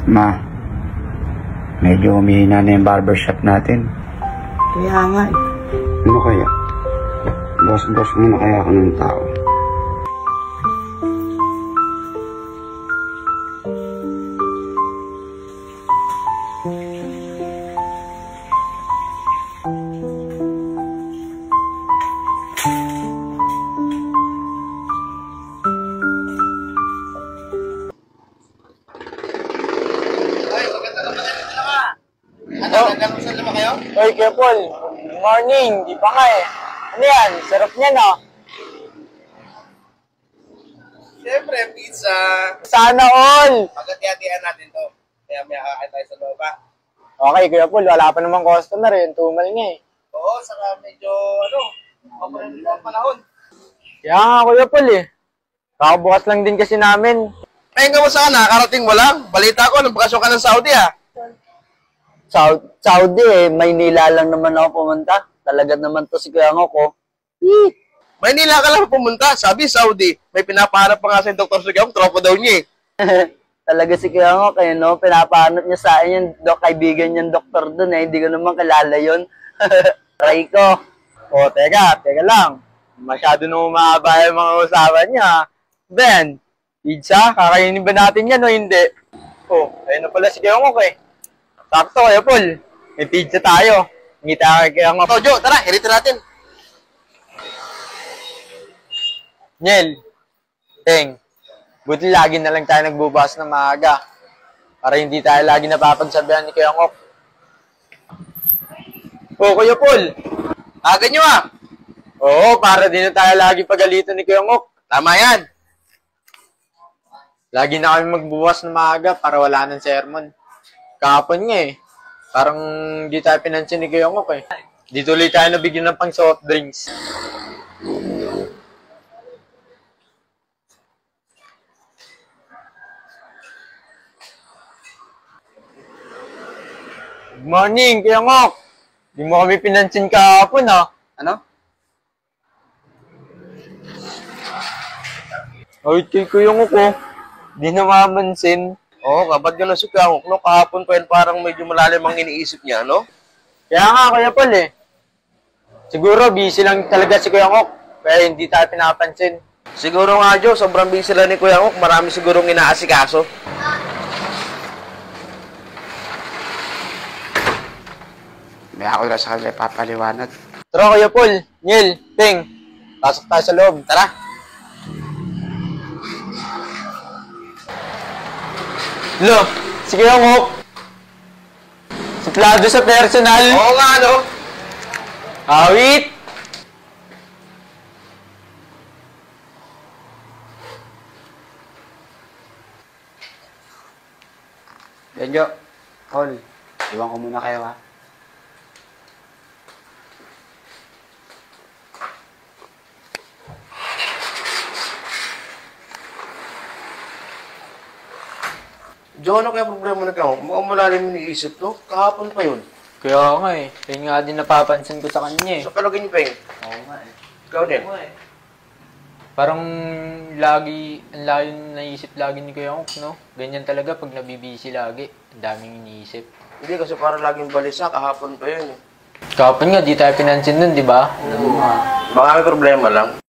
Ma, medyo humihina na yung barbershop natin. Kaya nga eh. Ano kaya? Boss muna kaya ako ng tao. Nagkaroon ba kayo? Oy, Kuya Paul. Good morning. Di pa nga eh. Ano yan? Sarap niya, no? Siyempre, pizza. Sana all! Pagkati-hatian natin to. Kaya may kakain tayo sa loob, ha? Okay, Kuya Paul. Wala pa namang customer eh. Yung tumal niya eh. Oo, saka medyo, mapalit ang panahon. Kaya nga, Kuya Paul eh. Kakabukas lang din kasi namin. Ayun ka mo sana, karating mo lang. Balita ko, nagbakasyon ka ng Saudi, ha? Saudi eh, Maynila lang naman ako pumunta. Talaga naman to si Kuya Ngok ko. Maynila ka lang pumunta. Sabi, Saudi. May pinapahanap pa nga sa Dr. Sugam, tropa daw niya eh. Talaga si Kuya Ngok eh, no? Pinapahanap niya sa akin yung kaibigan niyang doktor dun eh. Hindi ko naman kilala yun. Try ko. O, teka lang. Masyado nung mahaba yung mga usapan niya. Ben, pizza? Kakainin ba natin yan o hindi? Oh, ayun na pala si Kuya Ngok eh. Sakto, Kuya Paul. May pizza tayo. Ngita kay Kuya Ngok. Tojo, tara, hirito natin. Nyel, Teng, buti lagi na lang tayo nagbubukas ng maaga. Para hindi tayo lagi napapagsabihan ni Kuya Ngok. Oh, Kuya Paul. Aga nyo, ha? Oo, para din na tayo lagi pagalitan ni Kuya Ngok. Tama yan. Lagi na kami magbubukas ng maaga para wala ng sermon. Kahapon nga eh. Parang di tayo pinansin ni Kuya Ngok eh. Di tuloy tayo nabigyan ng pang soft drinks. Good morning, Kuya Ngok. Di mo kami pinansin kahapon ha. Ano? Ay, kay Kuya Ngok oh. Di na mamansin. Oo, kapag gano'n si Kuya Ngok, no? Kahapon pa yun parang medyo malalim ang iniisip niya, no? Kaya nga, Kuya Paul eh. Siguro busy lang talaga si Kuya Ngok. Kaya hindi tayo pinapansin. Siguro nga, Jo, sobrang busy lang ni Kuya Ngok. Marami sigurong inaasikaso. May ako na sa kanya papaliwanag. Tara, Kuya Paul, Niel, Ting. Pasok tayo sa loob. Tara. Lo, si Kuya Ngok. Suplado sa personal. Oo nga, no? Awit. Benjo, Paul, iwan ko muna kayo ha. Jo, ano kaya problema na Kuya Ngok? Mukhang malalim yung iniisip, no? Kahapon pa yun. Kaya nga eh. Kaya nga din napapansin ko sa kanya eh. So, palagay niyo pa yun. Oo nga eh. Ikaw din. Parang lagi, ang layo naisip lagi ni Kuya Ngok, no? Ganyan talaga pag nabibisi lagi. Ang daming iniisip. Hindi, kasi parang laging balisa. Kahapon pa yun. Kapag nga, di tayo pinansin nun, di ba? Baka may problema lang.